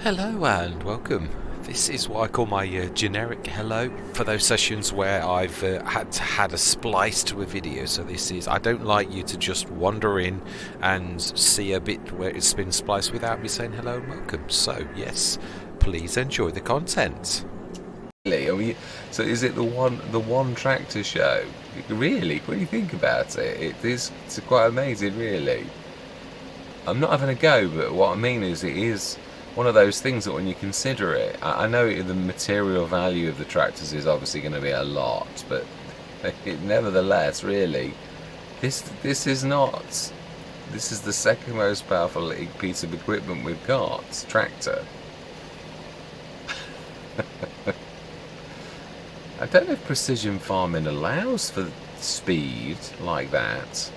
Hello and welcome. This is what I call my generic hello for those sessions where I've had a splice to a video. So this is, I don't like you to just wander in and see a bit where it's been spliced without me saying hello and welcome. So yes, please enjoy the content. Really? So is it the one tractor show? Really? When you think about it, it's quite amazing, really. I'm not having a go, but what I mean is it is one of those things that when you consider it, I know the material value of the tractors is obviously going to be a lot, but nevertheless, really, this is not. This is the second most powerful piece of equipment we've got, tractor. I don't know if precision farming allows for speed like that.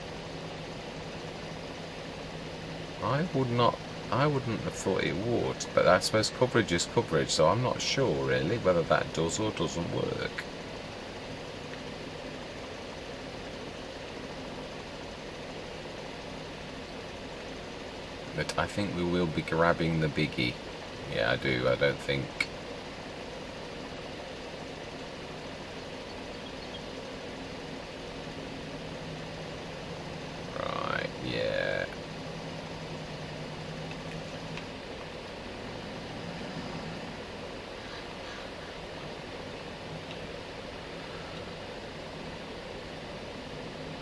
I wouldn't have thought it would, but I suppose coverage is coverage, so I'm not sure really whether that does or doesn't work. But I think we will be grabbing the biggie. Yeah, I do. I don't think... Right, yeah.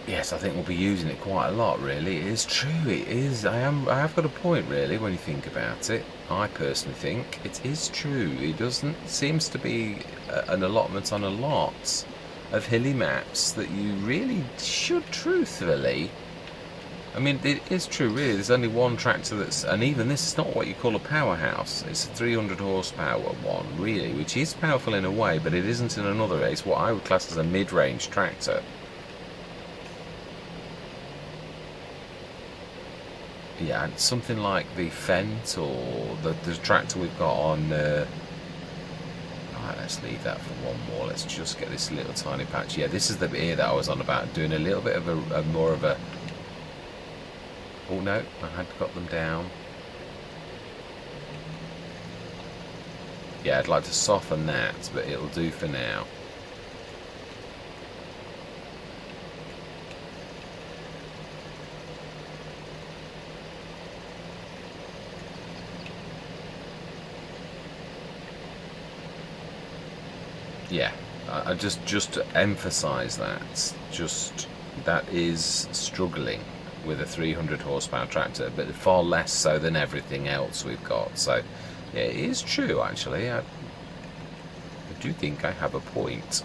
Yes, I think we'll be using it quite a lot, really. It is true, it is. I have got a point, really, when you think about it. I personally think it is true. It seems to be an allotment on a lot of hilly maps that you really should, truthfully. I mean, it is true, really. There's only one tractor that's, and even this is not what you call a powerhouse. It's a 300 horsepower one, really, which is powerful in a way, but it isn't in another way. It's what I would class as a mid-range tractor. Yeah, something like the Fent or the tractor we've got on. Right, let's leave that for one more. Let's just get this little tiny patch. Yeah, this is the bit here that I was on about, doing a little bit of a more of a. Oh no, I had got them down. Yeah, I'd like to soften that, but it'll do for now. Yeah, I just to emphasise that, that is struggling with a 300 horsepower tractor, but far less so than everything else we've got. So yeah, it is true, actually. I do think I have a point.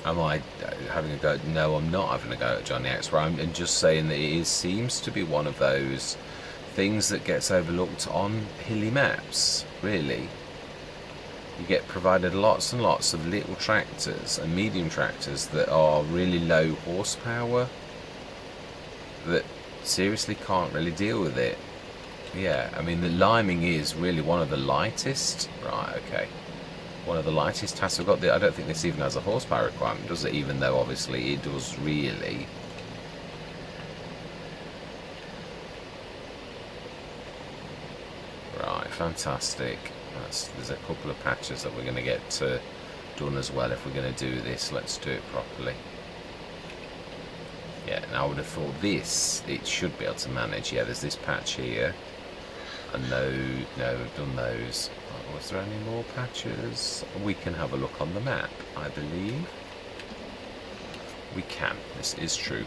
Am I having a go? No, I'm not having a go at JonnyXPro. I'm just saying that seems to be one of those things that gets overlooked on hilly maps, really. You get provided lots and lots of little tractors and medium tractors that are really low horsepower that seriously can't really deal with it. Yeah, I mean, the liming is really one of the lightest. Right, okay. One of the lightest tasks we've got. I don't think this even has a horsepower requirement, does it? Even though obviously it does really. Right, fantastic. There's a couple of patches that we're going to get done as well if we're going to do this. Let's do it properly. Yeah, and I would have thought this, it should be able to manage. Yeah, there's this patch here. And no, we've done those. Was there any more patches? We can have a look on the map, I believe. We can, this is true.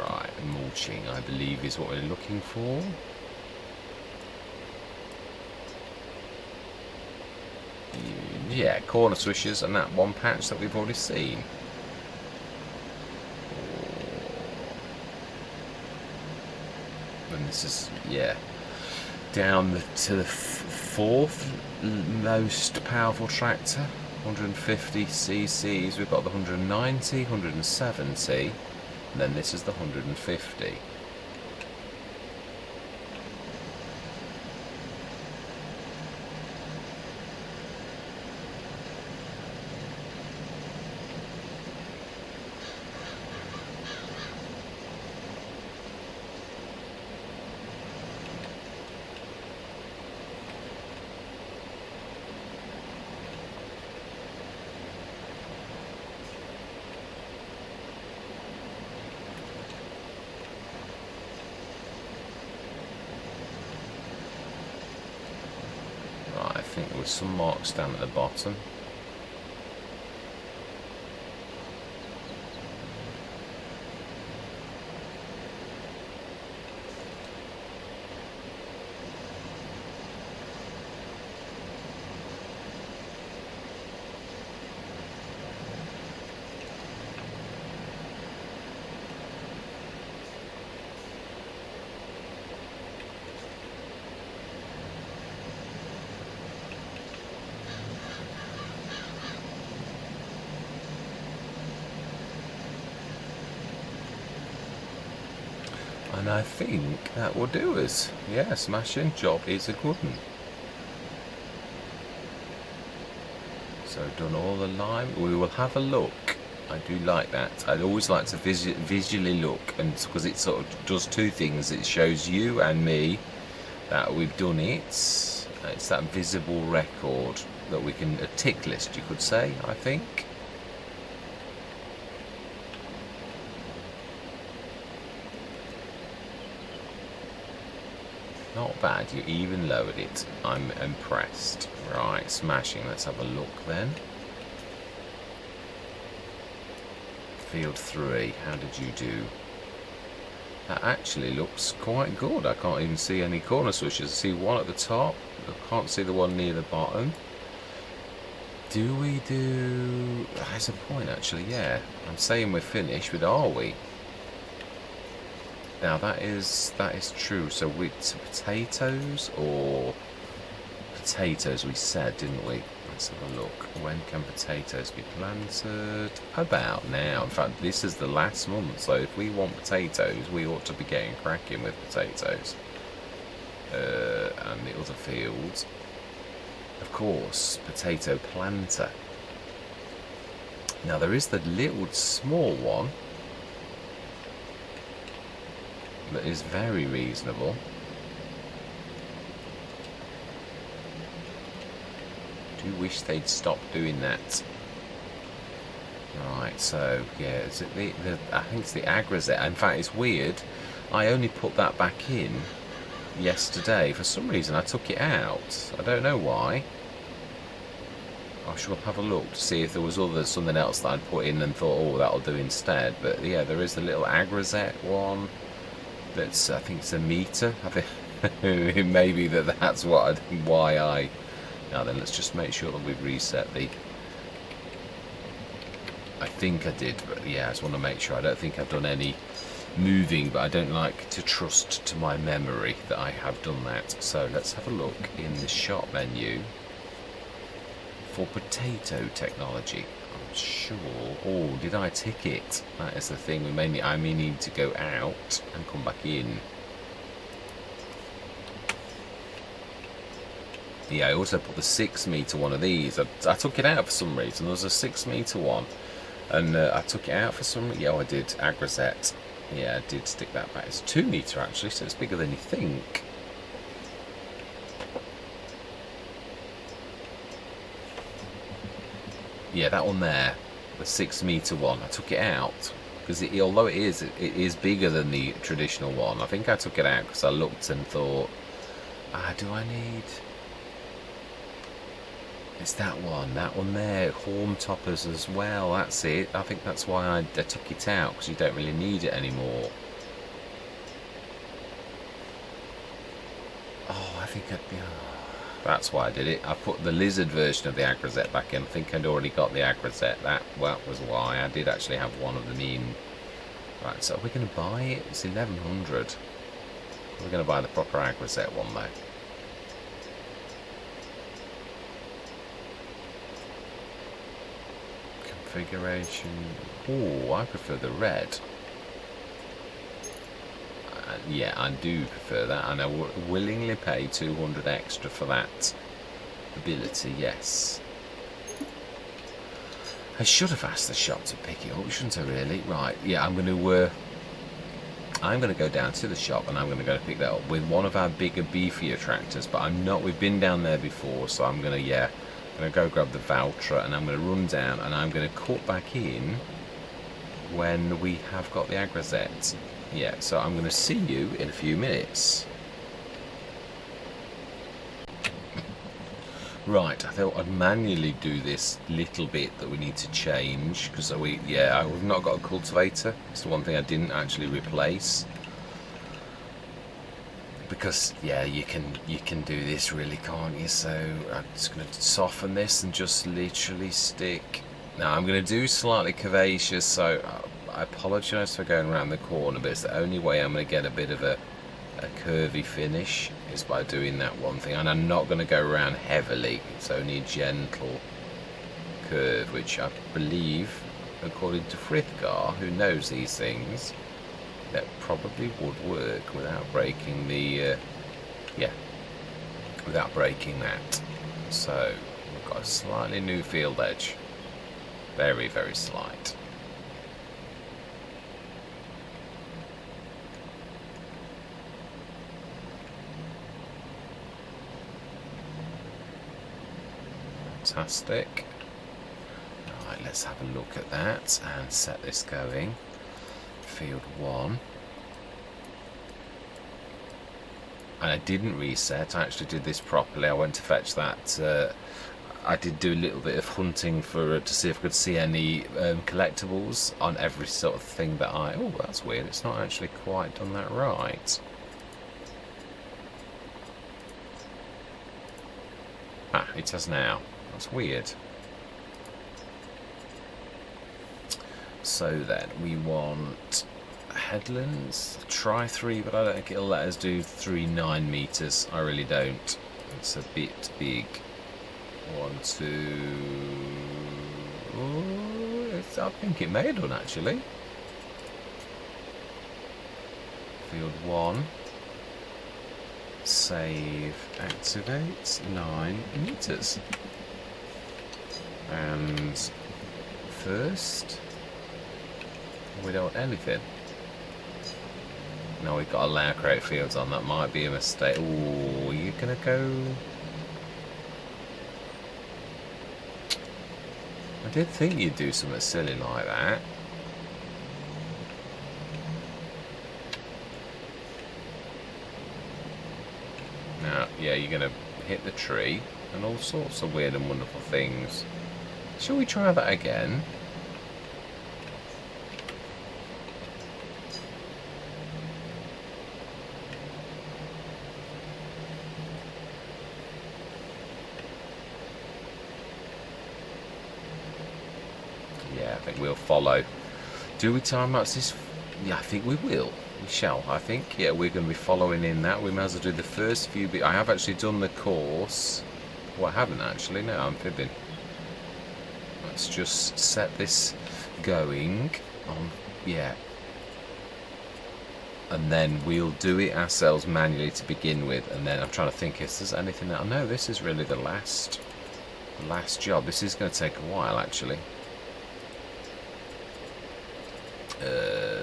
Right, mulching, I believe, is what we're looking for. Yeah, corner swishers and that one patch that we've already seen. And this is, yeah, down to the fourth most powerful tractor, 150 cc's. We've got the 190, 170, and then this is the 150. there's some marks down at the bottom. And I think that will do us. Yeah, smashing. Job is a good one. So done all the lime. We will have a look. I do like that. I'd always like to visually look, and because it sort of does two things. It shows you and me that we've done it. It's that visible record that we can, a tick list you could say, I think. Not bad, you even lowered it. I'm impressed. Right, smashing. Let's have a look then. Field 3, how did you do? That actually looks quite good. I can't even see any corner switches. I see one at the top. I can't see the one near the bottom. Do we do... There's a point actually, yeah. I'm saying we're finished, but are we? Now that is true. So it's potatoes or potatoes we said, didn't we? Let's have a look. When can potatoes be planted? About now. In fact, this is the last month, so if we want potatoes, we ought to be getting cracking with potatoes. And the other fields, of course, potato planter. Now there is the little small one that is very reasonable. Do wish they'd stop doing that. Right, so yeah, is it the I think it's the Agrazet. In fact, it's weird. I only put that back in yesterday. For some reason, I took it out. I don't know why. I shall have a look to see if there was something else that I'd put in and thought, oh, that'll do instead. But yeah, there is the little Agrazet one. That's, I think it's a meter. I think it may be that's why I. Now then, let's just make sure that we've reset the. I think I did, but yeah, I just want to make sure. I don't think I've done any moving, but I don't like to trust to my memory that I have done that. So let's have a look in the shop menu for potato technology. I'm sure. Oh, did I tick it? That is the thing. I may need to go out and come back in. Yeah, I also put the 6 meter one of these. I took it out for some reason. There was a 6 meter one, and I took it out for some reason. Yeah, I did. Agrazet. Yeah, I did stick that back. It's 2 meter actually, so it's bigger than you think. Yeah, that one there, the 6 meter one. I took it out because although it is bigger than the traditional one. I think I took it out because I looked and thought, do I need? It's that one there, horn toppers as well, that's it. I think that's why I took it out, because you don't really need it anymore. Oh, I think I'd be... that's why I did it. I put the lizard version of the Agrazet back in. I think I'd already got the Agrazet. That was why. I did actually have one of them in. Right, so are we going to buy it? It's 1100. We're going to buy the proper Agrazet one though. Configuration. Oh, I prefer the red. Yeah, I do prefer that, and I will willingly pay 200 extra for that ability. Yes. I should have asked the shop to pick it up, shouldn't I? Really? Right. Yeah, I'm going to go down to the shop, and I'm going to go pick that up with one of our bigger, beefier tractors. But I'm not. We've been down there before, so I'm going to. Yeah. I'm going to go grab the Valtra, and I'm going to run down, and I'm going to cut back in when we have got the Agrazet. Yeah, so I'm going to see you in a few minutes. Right, I thought I'd manually do this little bit that we need to change, because we've not got a cultivator. It's the one thing I didn't actually replace. Because yeah, you can do this really, can't you? So I'm just going to soften this and just literally stick. Now I'm going to do slightly curvaceous, so I apologise for going around the corner, but it's the only way I'm going to get a bit of a curvy finish is by doing that one thing. And I'm not going to go around heavily. It's only a gentle curve, which I believe, according to Frithgar, who knows these things, that probably would work without breaking the without breaking that. So we've got a slightly new field edge, very, very slight. Fantastic. Right, let's have a look at that and set this going. Field 1. And I didn't reset, I actually did this properly. I went to fetch that. I did do a little bit of hunting to see if I could see any collectibles on every sort of thing that oh, that's weird, it's not actually quite done that right. Ah, it has now. That's weird. So then we want headlands. Try 3, but I don't think it'll let us do 3.9 meters. I really don't. It's a bit big. 1, 2. Oh, I think it may have done actually. Field 1. Save. Activate. 9 meters. And first. We don't want anything. No, we've got to allow create fields on. That might be a mistake. Oh, you're gonna go. I did think you'd do something silly like that. Now, yeah, you're gonna hit the tree and all sorts of weird and wonderful things. Shall we try that again? I think we'll follow. Do we time lapse this? Yeah, I think we will. We shall. I think. Yeah, we're going to be following in that. We may as well do the first few bits. I have actually done the course. Well, I haven't actually. No, I'm fibbing. Let's just set this going on. Yeah. And then we'll do it ourselves manually to begin with. And then I'm trying to think if there's anything that. No, this is really the last job. This is going to take a while actually.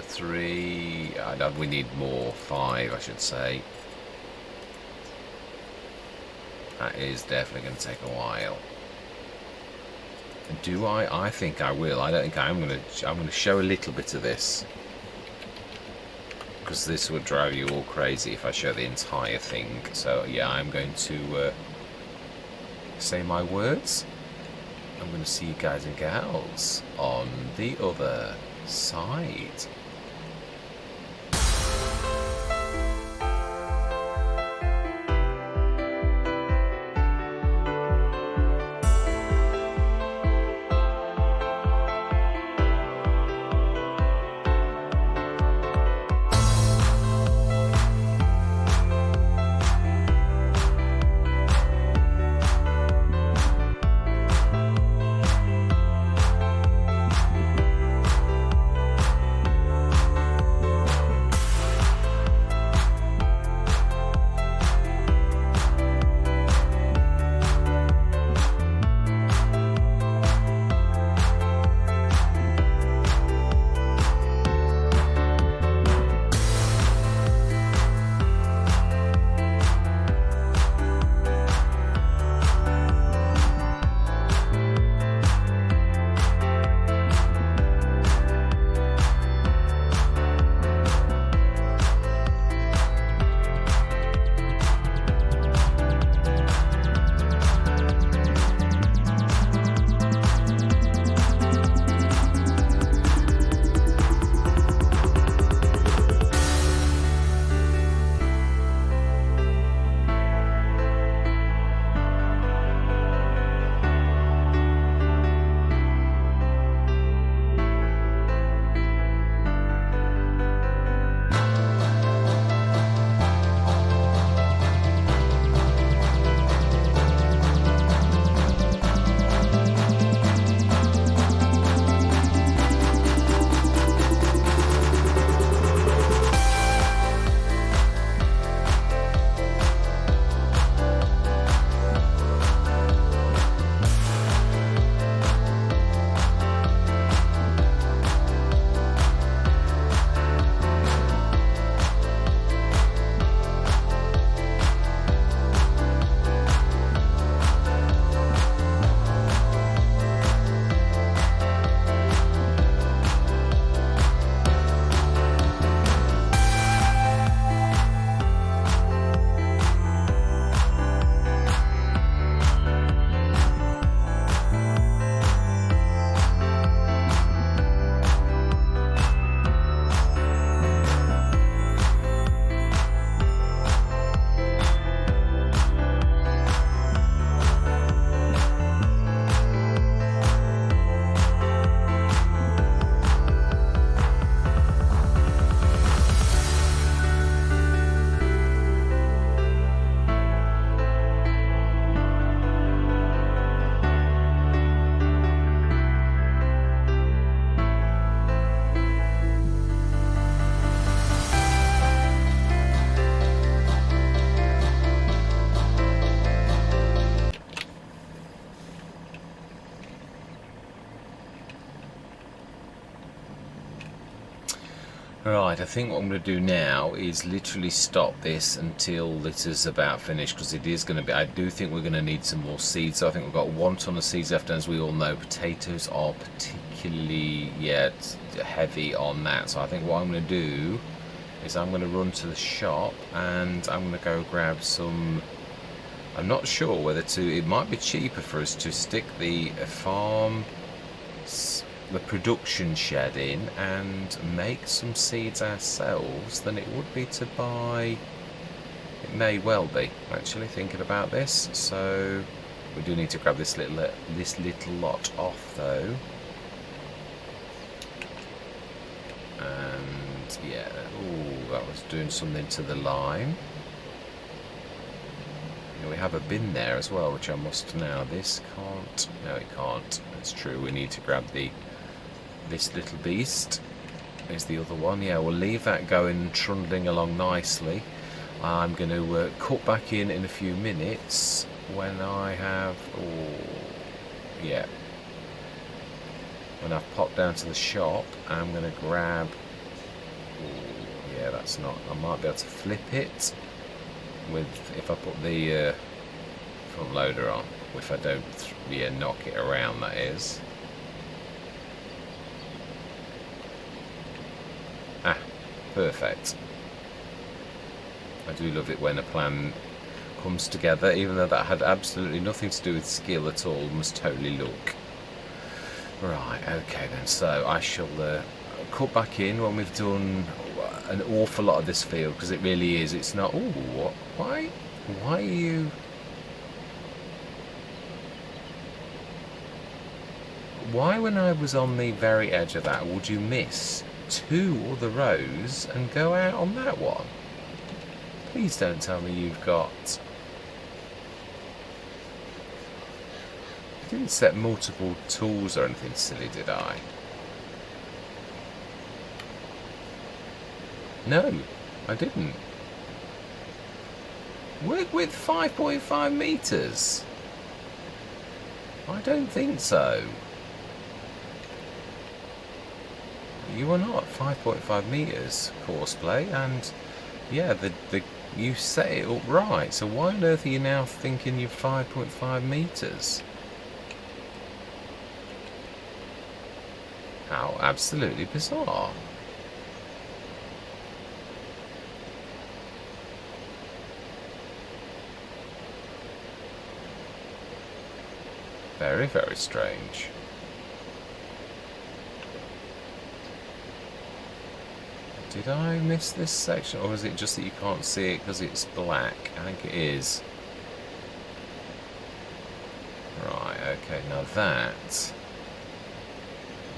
3. We need more. 5, I should say. That is definitely going to take a while. Do I? I think I will. I don't think I'm going to show a little bit of this, because this would drive you all crazy if I show the entire thing. So yeah, I'm going to say my words. I'm going to see you guys and gals on the other side. Right, I think what I'm going to do now is literally stop this until this is about finished, because it is going to be, I do think we're going to need some more seeds. So I think we've got 1 ton of seeds left, and as we all know, potatoes are particularly, heavy on that. So I think what I'm going to do is I'm going to run to the shop and I'm going to go grab some. I'm not sure whether to, it might be cheaper for us to stick the production shed in and make some seeds ourselves than it would be to buy. It may well be, actually, thinking about this. So we do need to grab this little lot off though. And yeah, oh, that was doing something to the line. We have a bin there as well, which I must now. This can't. No, it can't. That's true. We need to grab this little beast. Is the other one. Yeah, we'll leave that going, trundling along nicely. I'm going to cut back in a few minutes when I have. Oh, yeah. When I've popped down to the shop, I'm going to grab. Oh, yeah, that's not. I might be able to flip it. If I put the front loader on, if I don't knock it around, that is. Perfect. I do love it when a plan comes together, even though that had absolutely nothing to do with skill at all. Must totally look right. Okay then, so I shall cut back in when we've done an awful lot of this field, because it really is. It's not. Ooh, why are you? Why, when I was on the very edge of that, would you miss 2 other rows and go out on that one? Please don't tell me you've got. I didn't set multiple tools or anything silly, did I? No, I didn't. Work with 5.5 meters. I don't think so. You are not 5.5 meters courseplay, and yeah, you set it up right. So why on earth are you now thinking you're 5.5 meters? How absolutely bizarre. Very, very strange. Did I miss this section, or is it just that you can't see it because it's black? I think it is. Right, okay, now that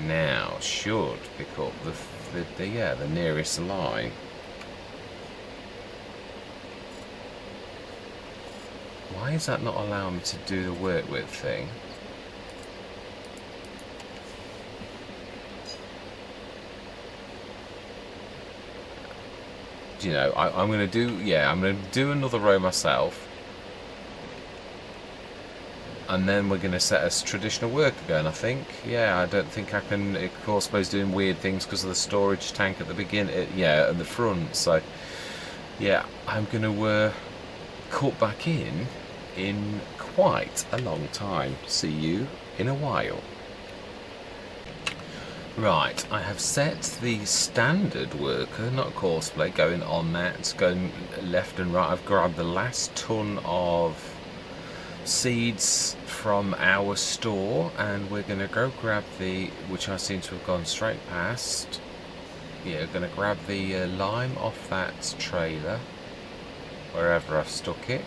now should pick up the nearest line. Why is that not allowing me to do the work with thing? You know, I'm going to do another row myself, and then we're going to set us traditional work again, I think. Yeah, I don't think I can, of course, suppose doing weird things because of the storage tank at the beginning, at the front. So yeah, I'm going to cut back in quite a long time. See you in a while. Right, I have set the standard worker, not courseplay, going on that, going left and right. I've grabbed the last ton of seeds from our store, and we're going to go grab which I seem to have gone straight past. Yeah, we're going to grab the lime off that trailer, wherever I've stuck it.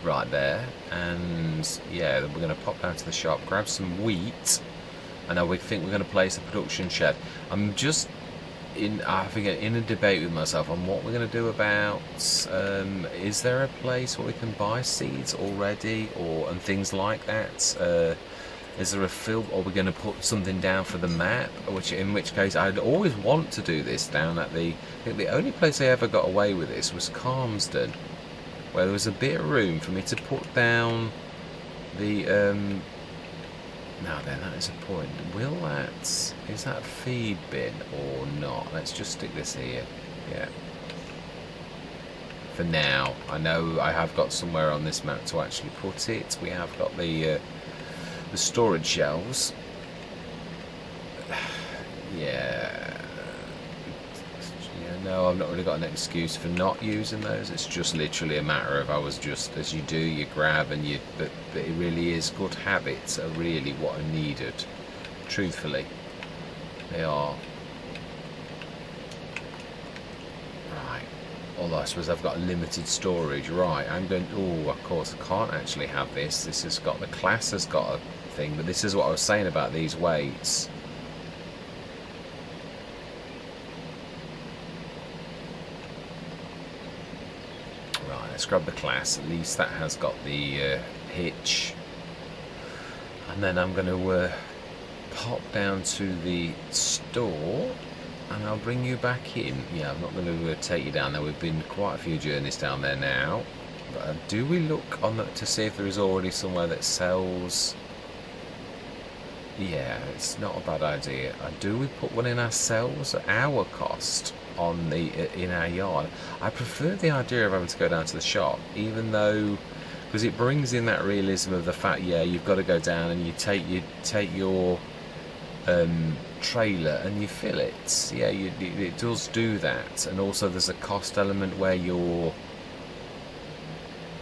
Right there, and yeah, then we're going to pop down to the shop, grab some wheat. I know we think we're going to place a production shed. I'm just in a debate with myself on what we're going to do about. Is there a place where we can buy seeds already, and things like that? Is there a field, or we're going to put something down for the map? In which case, I'd always want to do this down at I think the only place I ever got away with this was Calmsden, where there was a bit of room for me to put down the Now then, that is a point. Is that a feed bin or not? Let's just stick this here. Yeah. For now, I know I have got somewhere on this map to actually put it. We have got the storage shelves. Yeah. No, I've not really got an excuse for not using those. It's just literally a matter of I was just, as you do, you grab and you. But it really is, good habits are really what are needed. Truthfully, they are. Right. Although I suppose I've got limited storage. Right. I'm going. Oh, of course I can't actually have this. This has got, the class has got a thing. But this is what I was saying about these weights. Let's grab the class. At least that has got the hitch. And then I'm going to pop down to the store and I'll bring you back in. Yeah, I'm not going to take you down there. We've been quite a few journeys down there now. But do we look on to see if there is already somewhere that sells? Yeah, it's not a bad idea. Do we put one in ourselves at our cost on in our yard? I prefer the idea of having to go down to the shop, even though, because it brings in that realism of the fact, yeah, you've got to go down and you take your trailer and you fill it. Yeah, it does do that, and also there's a cost element where you're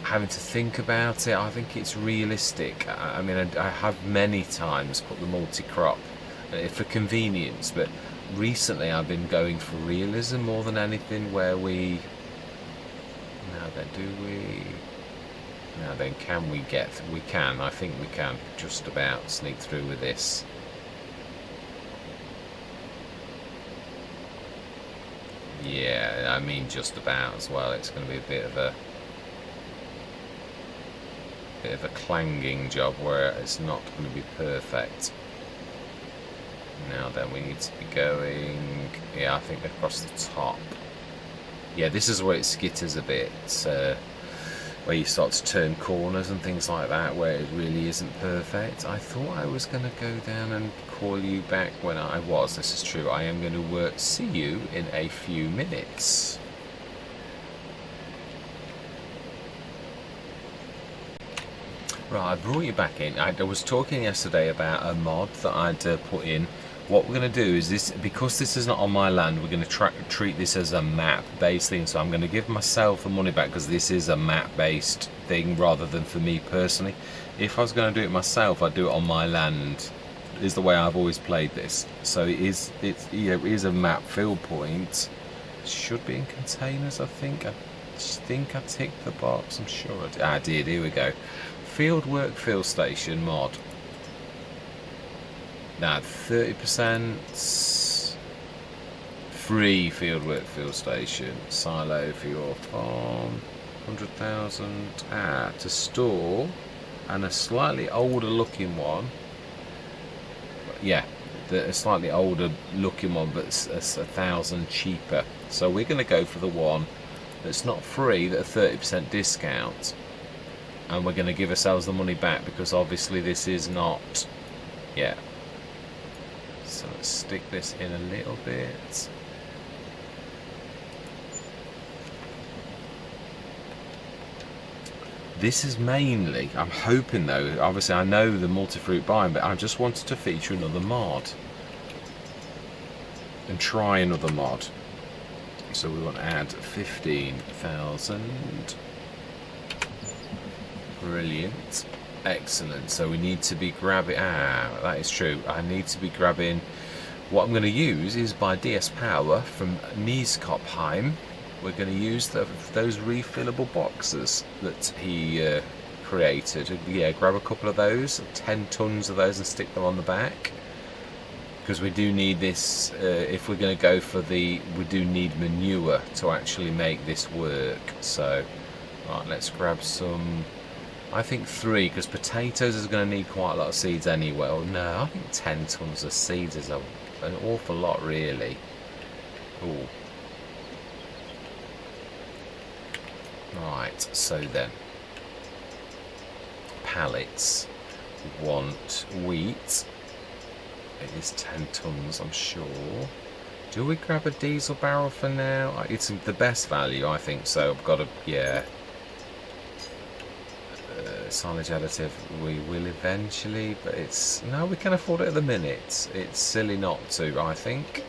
having to think about it. I think it's realistic. I mean, I have many times put the multi-crop for convenience, but recently I've been going for realism more than anything, where we can, I think we can just about sneak through with this. Yeah, I mean just about as well. It's going to be a bit of a clanging job where it's not going to be perfect. Now then, we need to be going, yeah, I think across the top. Yeah, this is where it skitters a bit, where you start to turn corners and things like that, where it really isn't perfect. I thought I was going to go down and call you back when I was. This is true. I am going to see you in a few minutes. Right, I brought you back in. I was talking yesterday about a mod that I'd put in. What we're going to do is this, because this is not on my land, we're going to treat this as a map-based thing. So I'm going to give myself the money back because this is a map-based thing rather than for me personally. If I was going to do it myself, I'd do it on my land. Is the way I've always played this. So it is a map fill point. It should be in containers, I think. I ticked the box. I'm sure I did. Here we go. Fieldwork fill station mod. Now 30% free fieldwork fill station. Silo for your farm. 100,000 to store, and a slightly older looking one. Yeah, a slightly older looking one, but it's 1,000 cheaper. So we're going to go for the one that's not free, that a 30% discount. And we're going to give ourselves the money back because obviously this is not. Yeah. So let's stick this in a little bit. This is mainly, I'm hoping though, obviously I know the multi-fruit biome, but I just wanted to feature another mod. And try another mod. So we want to add 15,000. Brilliant. Excellent. So we need to be grabbing, that is true. I need to be grabbing, what I'm going to use is by DS Power from Nieskopheim. We're going to use those refillable boxes that he created. Yeah, grab a couple of those, 10 tons of those, and stick them on the back. Because we do need this, if we're going to go for we do need manure to actually make this work. So, right, let's grab some. I think 3, because potatoes is going to need quite a lot of seeds anyway. Well, no, I think 10 tons of seeds is an awful lot, really. Ooh. Right, so then. Pallets. want wheat. It is 10 tons, I'm sure. Do we grab a diesel barrel for now? It's the best value, I think so. I've got to, yeah. Silage additive, we will eventually, but it's, no, we can afford it at the minute. It's silly not to, I think.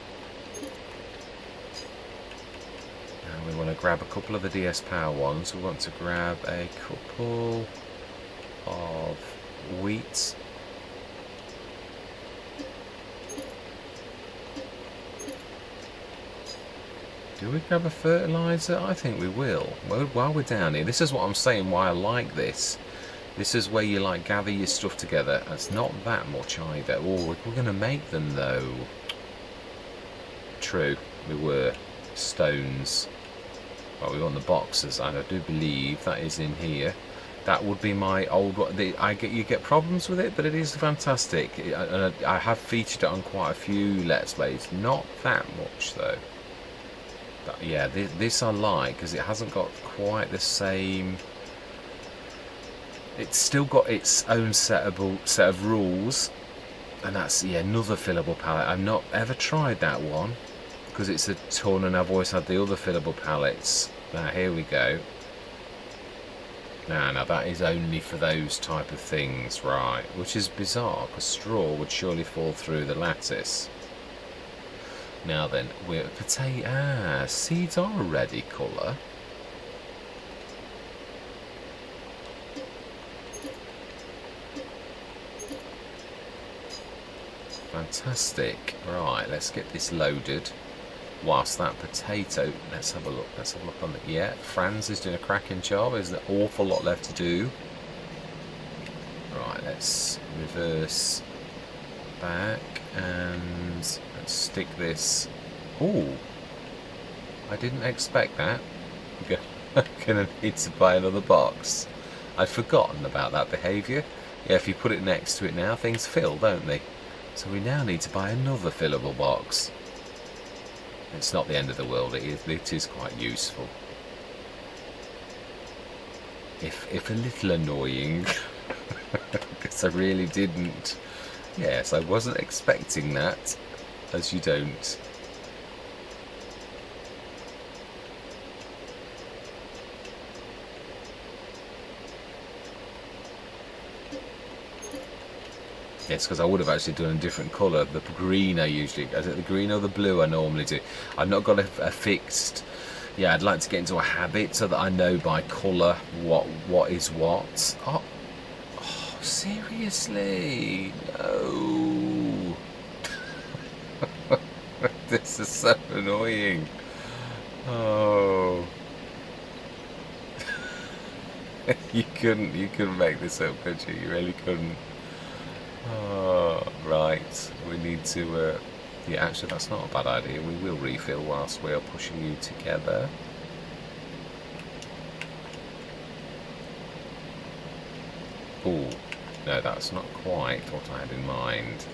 And we want to grab a couple of the DS Power ones. We want to grab a couple of wheat. Do we grab a fertilizer? I think we will. Well, while we're down here, this is what I'm saying why I like this. This is where you like gather your stuff together. It's not that much either. Oh, we're going to make them though. True, we were. Stones. Well, we want the boxes, and I do believe that is in here. That would be my old one. You get problems with it, but it is fantastic. I have featured it on quite a few Let's Plays. Not that much though. But yeah, this I like because it hasn't got quite the same. It's still got its own set of rules, and that's, yeah, another fillable pallet. I've not ever tried that one because it's a ton, and I've always had the other fillable pallets. Now here we go. Now that is only for those type of things, right? Which is bizarre because straw would surely fall through the lattice. Now then, we're potato. Seeds are a ready colour. Fantastic. Right, let's get this loaded. Whilst that potato, let's have a look. Let's have a look on the. Yeah, Franz is doing a cracking job. There's an awful lot left to do. Right, let's reverse back and let's stick this. Oh, I didn't expect that. I'm gonna need to buy another box. I'd forgotten about that behaviour. Yeah, if you put it next to it now, things fill, don't they? So we now need to buy another fillable box. It's not the end of the world. It is quite useful. If a little annoying, because I really didn't. Yes, I wasn't expecting that, as you don't. Yes, because I would have actually done a different colour. The green I usually... Is it the green or the blue I normally do? I've not got a fixed... Yeah, I'd like to get into a habit so that I know by colour what is what. Oh, seriously? No. This is so annoying. Oh. You couldn't make this up, could you? You really couldn't. Oh, right. We need to... yeah, actually, that's not a bad idea. We will refill whilst we are pushing you together. Oh, no, that's not quite what I had in mind.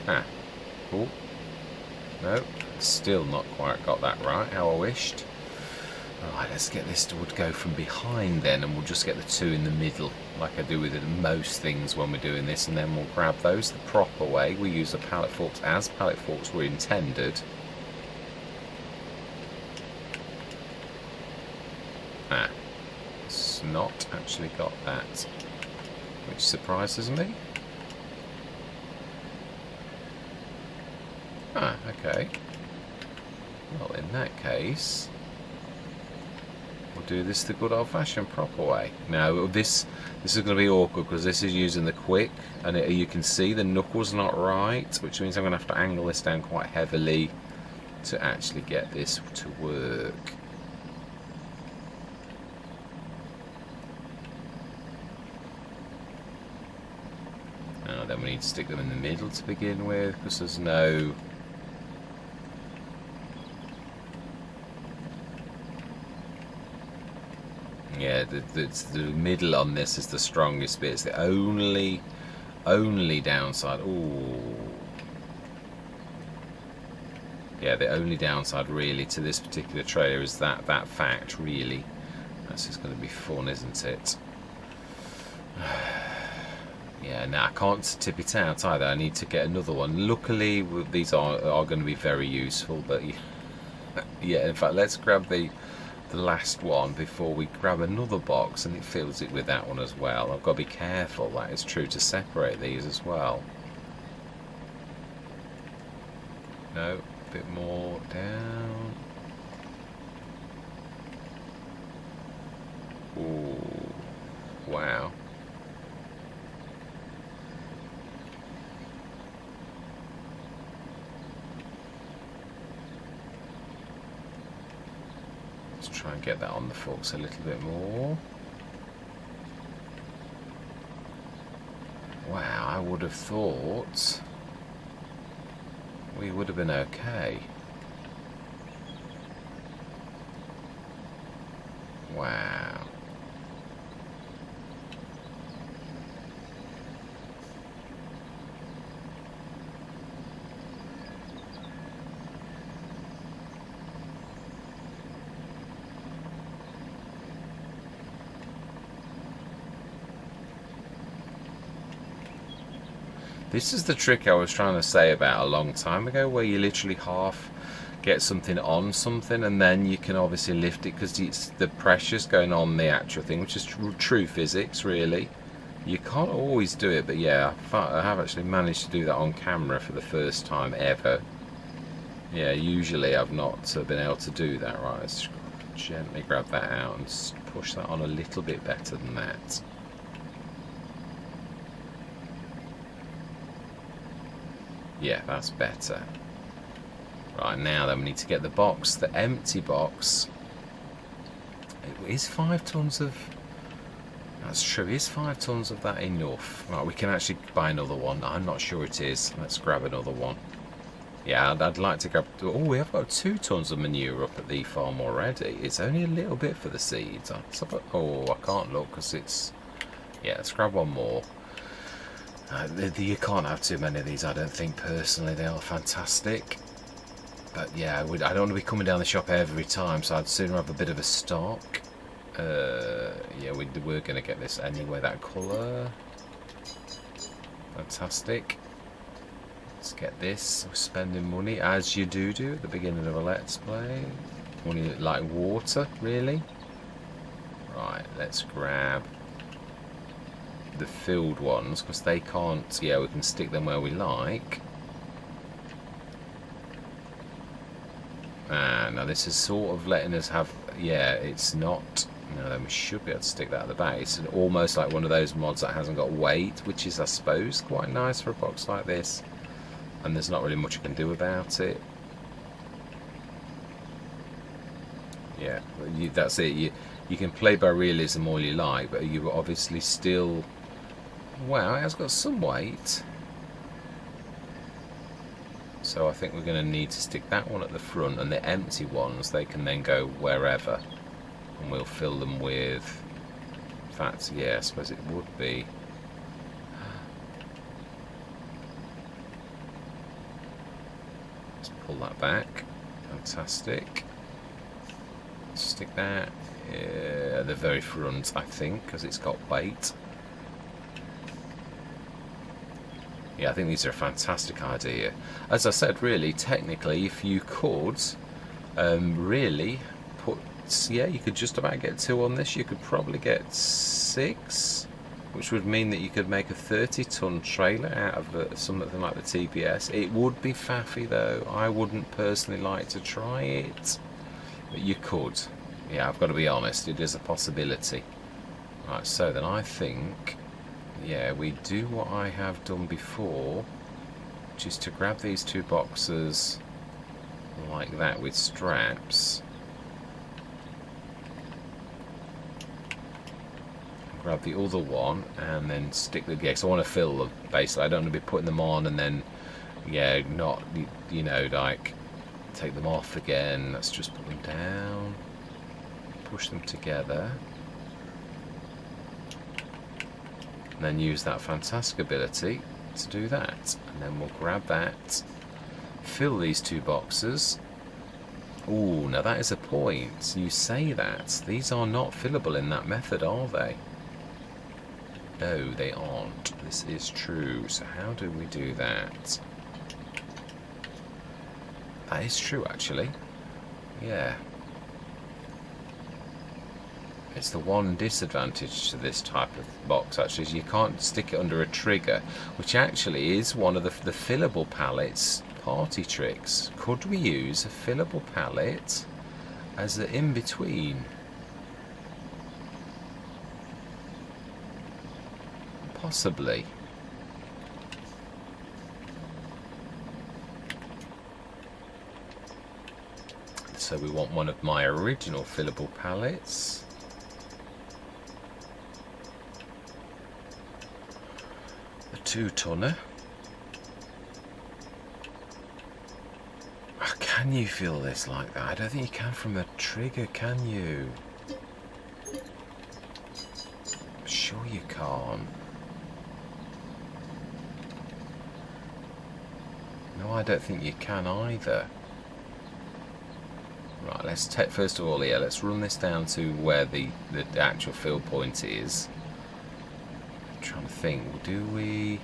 Ah. Oh. No. Still not quite got that right, how I wished. Right, let's get this would go from behind then, and we'll just get the two in the middle, like I do with most things when we're doing this, and then we'll grab those the proper way. We use the pallet forks as pallet forks were intended. Ah, it's not actually got that, which surprises me. Ah, okay. Well, in that case, we'll do this the good old-fashioned proper way. Now, this is going to be awkward because this is using the quick, and you can see the knuckle's not right, which means I'm going to have to angle this down quite heavily to actually get this to work. Now, then we need to stick them in the middle to begin with, because there's no... Yeah, the middle on this is the strongest bit. It's the only downside. Ooh. Yeah, the only downside really to this particular trailer is that fact, really. That's just going to be fun, isn't it? Yeah, now I can't tip it out either. I need to get another one. Luckily, these are going to be very useful. But yeah, in fact, let's grab the last one before we grab another box, and it fills it with that one as well. I've got to be careful. That is true, to separate these as well. No, a bit more down. Ooh, wow. Let's try and get that on the forks a little bit more. Wow, I would have thought we would have been okay. Wow. This is the trick I was trying to say about a long time ago, where you literally half get something on something and then you can obviously lift it because it's the pressure's going on the actual thing, which is true physics, really. You can't always do it, but yeah, I have actually managed to do that on camera for the first time ever. Yeah, usually I've not been able to do that. Right, let's gently grab that out and push that on a little bit better than that. Yeah, that's better. Right, now then we need to get the box, the empty box. Is 5 tons of... That's true, is 5 tons of that enough? Right, we can actually buy another one. I'm not sure it is. Let's grab another one. Yeah, I'd like to grab... Oh, we have got 2 tons of manure up at the farm already. It's only a little bit for the seeds. Oh, I can't look because it's... Yeah, let's grab one more. You can't have too many of these, I don't think, personally. They are fantastic. But yeah, I don't want to be coming down the shop every time, so I'd sooner have a bit of a stock. Yeah, we're going to get this anyway, that colour. Fantastic. Let's get this. We're spending money, as you do at the beginning of a Let's Play. Money like water, really. Right, let's grab the filled ones, because they can't... Yeah, we can stick them where we like. Now this is sort of letting us have... Yeah, it's not... No, then we should be able to stick that at the back. It's almost like one of those mods that hasn't got weight, which is, I suppose, quite nice for a box like this. And there's not really much you can do about it. Yeah, that's it. You can play by realism all you like, but you obviously still... Wow, it has got some weight. So I think we're going to need to stick that one at the front, and the empty ones, they can then go wherever. And we'll fill them with... In fact, yeah, I suppose it would be... Let's pull that back. Fantastic. Stick that at the very front, I think, because it's got weight. Yeah, I think these are a fantastic idea. As I said, really, technically, if you could really put... Yeah, you could just about get 2 on this. You could probably get 6, which would mean that you could make a 30-ton trailer out of something like the TPS. It would be faffy, though. I wouldn't personally like to try it. But you could. Yeah, I've got to be honest, it is a possibility. Right, so then I think... Yeah, we do what I have done before, which is to grab these 2 boxes like that with straps. Grab the other one and then stick the... Yeah, so I want to fill them, basically. I don't want to be putting them on and then, yeah, not, you know, like, take them off again. Let's just put them down, push them together. And then use that fantastic ability to do that, and then we'll grab that fill these 2 boxes. Ooh, now that is a point. You say that. These are not fillable in that method, are they? No, they aren't. This is true. So how do we do that? That is true, actually. Yeah. It's the one disadvantage to this type of box, actually, is you can't stick it under a trigger, which actually is one of the fillable pallets party tricks. Could we use a fillable pallet as an in-between? Possibly. So we want one of my original fillable pallets. A 2-tonner. Can you fill this like that? I don't think you can from a trigger, can you? I'm sure you can't. No, I don't think you can either. Right, let's take, first of all here, let's run this down to where the actual fill point is. I'm trying to think, do we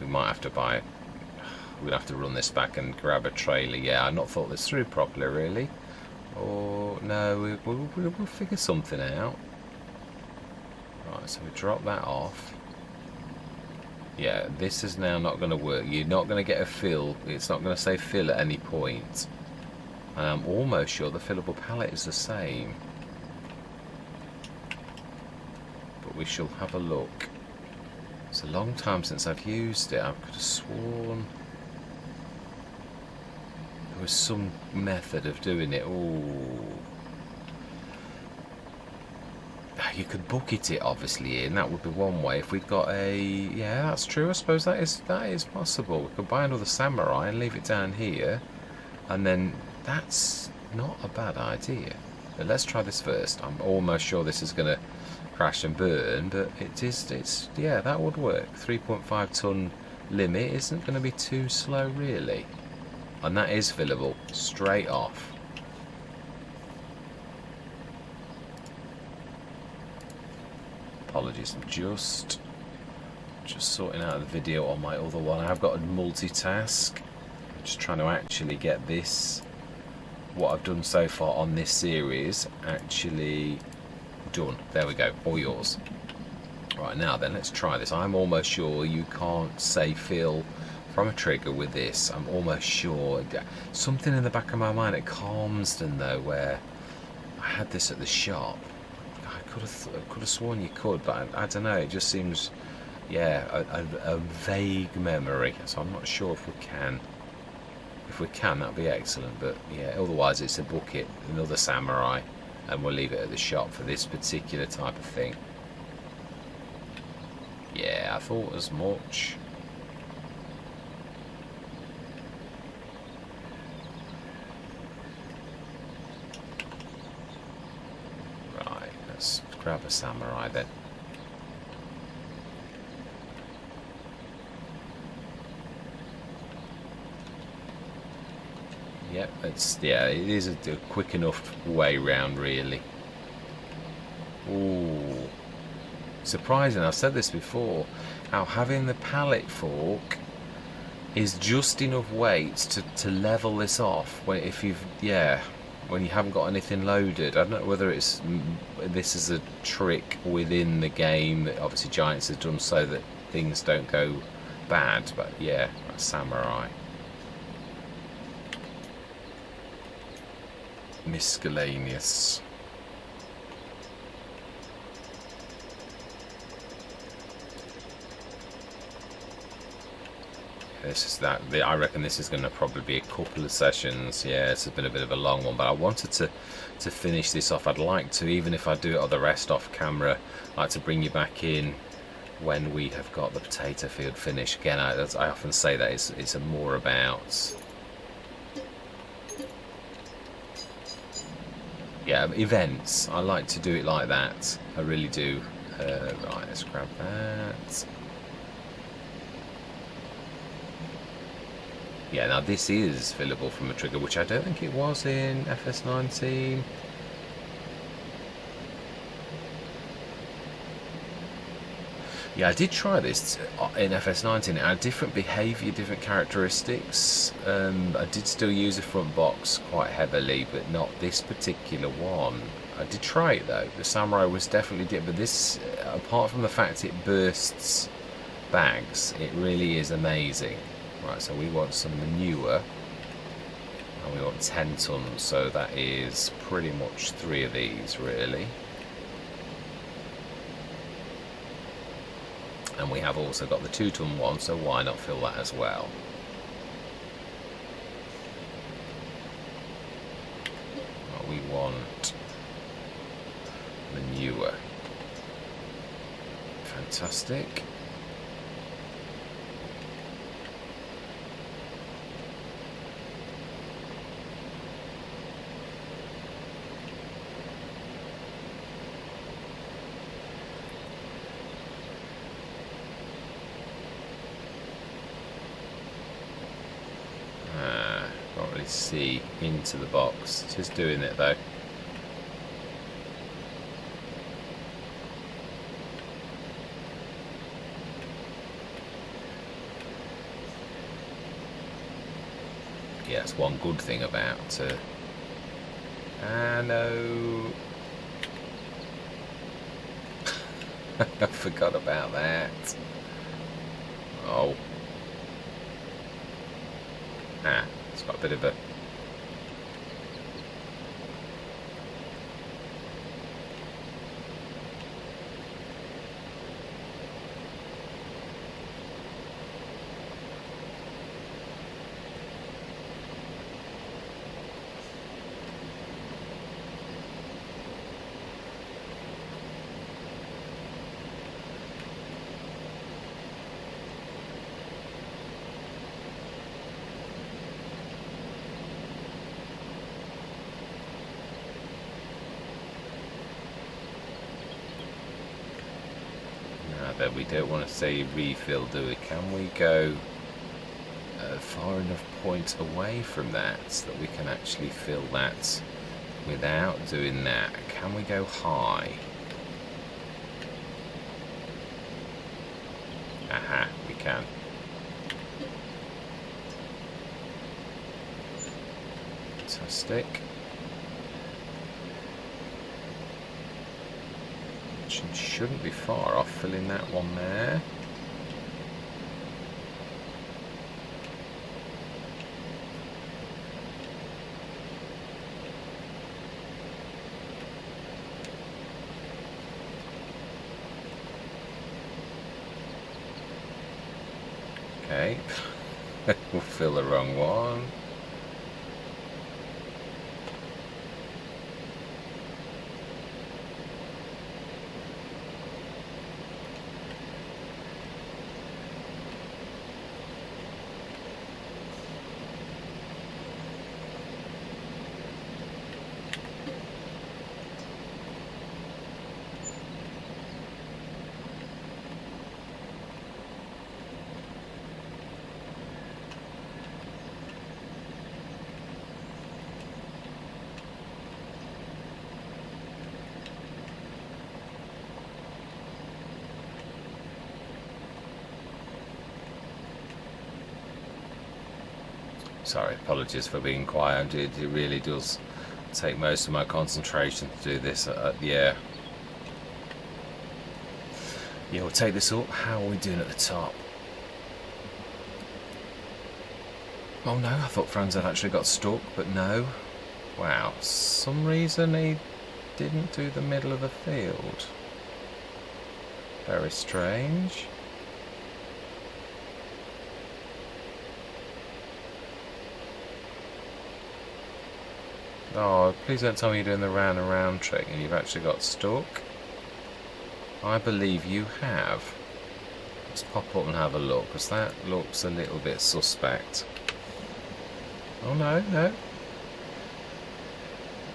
might have to buy it. We'll have to run this back and grab a trailer. Yeah, I've not thought this through properly, really. Or, no, we'll figure something out. Right, so we drop that off. Yeah, this is now not going to work. You're not going to get a fill. It's not going to say fill at any point. And I'm almost sure the fillable pallet is the same. But we shall have a look. It's a long time since I've used it. I could have sworn there was some method of doing it. Ooh. You could bucket it obviously in. That would be one way. If we'd got a... Yeah, that's true. I suppose that is possible. We could buy another samurai and leave it down here. And then that's not a bad idea. But let's try this first. I'm almost sure this is going to crash and burn, but it's yeah, that would work. 3.5 ton limit isn't going to be too slow, really. And that is fillable straight off. Apologies, I'm just sorting out the video on my other one. I've got a multitask. I'm just trying to actually get this, what I've done so far on this series, actually done. There we go, all yours. Right, now then, let's try this. I'm almost sure you can't say fill from a trigger with this. I'm almost sure. Something in the back of my mind at Calmsden, though, where I had this at the shop. I could have sworn you could, but I don't know. It just seems, yeah, a vague memory. So I'm not sure if we can. If we can, that'd be excellent. But yeah, otherwise it's a bucket, another samurai, and we'll leave it at the shop for this particular type of thing. Yeah, I thought as much. Right, let's grab a samurai then. Yep, yeah, it is a quick enough way round, really. Ooh, surprising. I've said this before, how having the pallet fork is just enough weight to level this off when when you haven't got anything loaded. I don't know whether this is a trick within the game that obviously Giants has done so that things don't go bad, but yeah, a samurai. Miscellaneous. This is that. I reckon this is going to probably be a couple of sessions. Yeah, this has been a bit of a long one, but I wanted to finish this off. I'd like to, even if I do it or the rest off camera, I'd like to bring you back in when we have got the potato field finished. Again, I often say that it's more about, yeah, events. I like to do it like that. I really do. Right, let's grab that. Yeah, now this is fillable from a trigger, which I don't think it was in FS19. Yeah, I did try this in FS19. It had different behaviour, different characteristics. I did still use the front box quite heavily, but not this particular one. I did try it though. The Samurai was definitely different, but this, apart from the fact it bursts bags, it really is amazing. Right, so we want some manure, and we want 10 tons, so that is pretty much 3 of these really. And we have also got the 2-ton one, so why not fill that as well? Well, we want manure. Fantastic. Can't really see into the box. It's just doing it though. Yeah, that's one good thing about no. I forgot about that. Oh. It's got a bit of a... But we don't want to say refill, do we? Can we go far enough point away from that so that we can actually fill that without doing that? Can we go high? Aha, we can. Fantastic. Shouldn't be far off filling that one there. Okay, we'll fill the wrong one. Sorry, apologies for being quiet. It really does take most of my concentration to do this. Yeah, we'll take this up. How are we doing at the top? Oh no, I thought Franz had actually got stuck, but no. Wow, for some reason he didn't do the middle of the field. Very strange. Oh, please don't tell me you're doing the round and round trick and you've actually got stuck. I believe you have. Let's pop up and have a look, because that looks a little bit suspect. Oh no, no.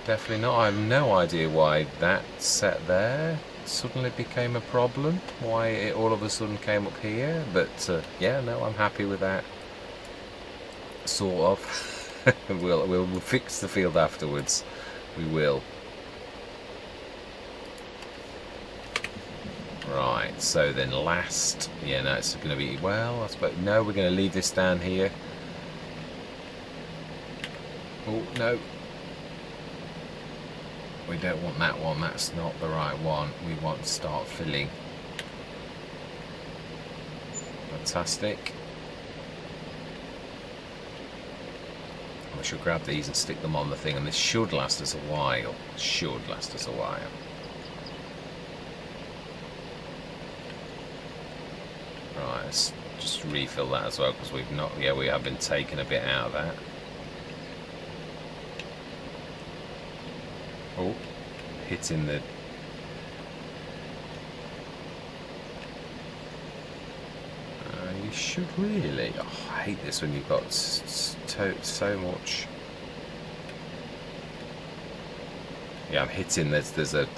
Definitely not. I have no idea why that set there suddenly became a problem. Why it all of a sudden came up here. But yeah, no, I'm happy with that sort of. we'll fix the field afterwards. We will. Right, so then last, yeah, no, it's going to be, well, I suppose, no, we're going to leave this down here. Oh, no. We don't want that one, that's not the right one. We want to start filling. Fantastic. We should grab these and stick them on the thing, and this should last us a while. Should last us a while. Right, let's just refill that as well, because we've not, yeah, we have been taking a bit out of that. Oh, hitting the... you should really... Oh, I hate this when you've got so much... Yeah, I'm hitting, there's a...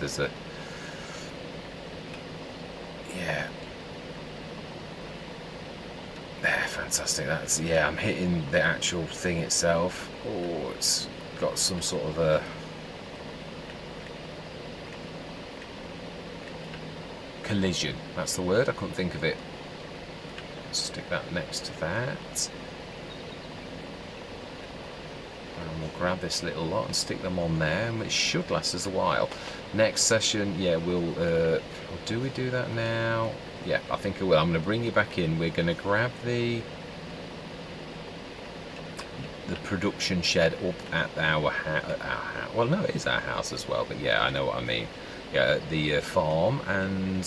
Yeah. There, fantastic, that's... Yeah, I'm hitting the actual thing itself. Oh, it's got some sort of a... collision, that's the word, I couldn't think of it. Stick that next to that, and we'll grab this little lot and stick them on there, and it should last us a while. Next session, yeah, we'll do we do that now? Yeah, I think I will. I'm going to bring you back in. We're going to grab the production shed up at our house. Well, no, it is our house as well, but yeah, I know what I mean. Yeah, at the farm, and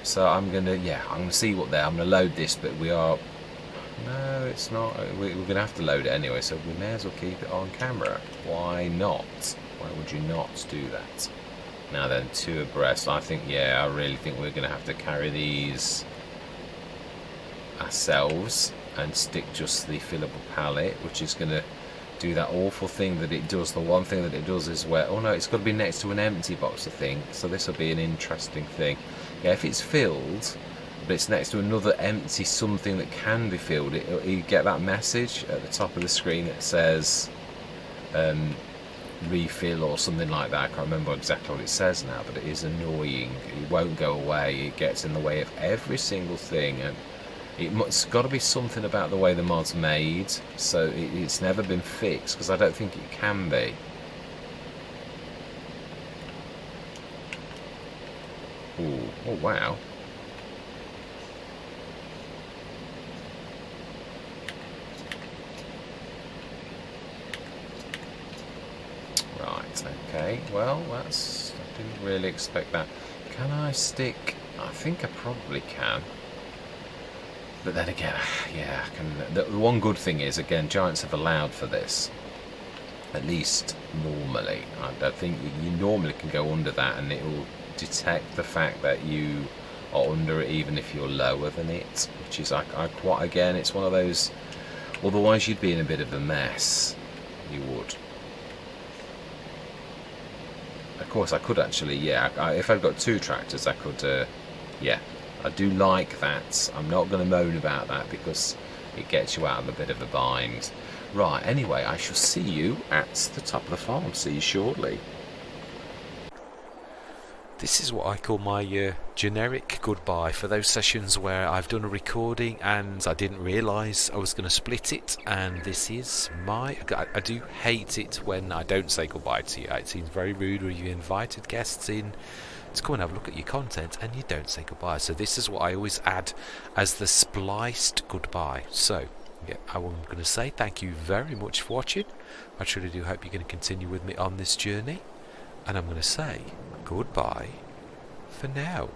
so I'm gonna see what I'm gonna load this, but no, it's not. We're gonna have to load it anyway, so we may as well keep it on camera. Why not? Why would you not do that? Now then, 2 abreast. I think, yeah, I really think we're gonna have to carry these ourselves and stick just the fillable pallet, which is gonna do that awful thing that it does. The one thing that it does is where, oh no, it's got to be next to an empty box, I think. So this will be an interesting thing. Yeah, if it's filled, but it's next to another empty something that can be filled, you get that message at the top of the screen that says refill or something like that. I can't remember exactly what it says now, but it is annoying. It won't go away. It gets in the way of every single thing, and it's got to be something about the way the mod's made, so it's never been fixed, because I don't think it can be. Ooh, oh wow. Right, okay, well, I didn't really expect that. Can I stick? I think I probably can. But then again, yeah, I can. The one good thing is, again, Giants have allowed for this. At least normally. I don't think you normally can go under that, and it will detect the fact that you are under it, even if you're lower than it. Which is, I quite, again, it's one of those. Otherwise, you'd be in a bit of a mess. You would. Of course, I could actually, yeah. If I've got 2 tractors, I could, yeah. I do like that. I'm not going to moan about that, because it gets you out of a bit of a bind. Right, anyway, I shall see you at the top of the farm. See you shortly. This is what I call my generic goodbye for those sessions where I've done a recording and I didn't realise I was going to split it, and this is my... I do hate it when I don't say goodbye to you. It seems very rude when you invited guests in to come and have a look at your content and you don't say goodbye. So this is what I always add as the spliced goodbye. So yeah, I'm going to say thank you very much for watching. I truly do hope you're going to continue with me on this journey, and I'm going to say goodbye for now.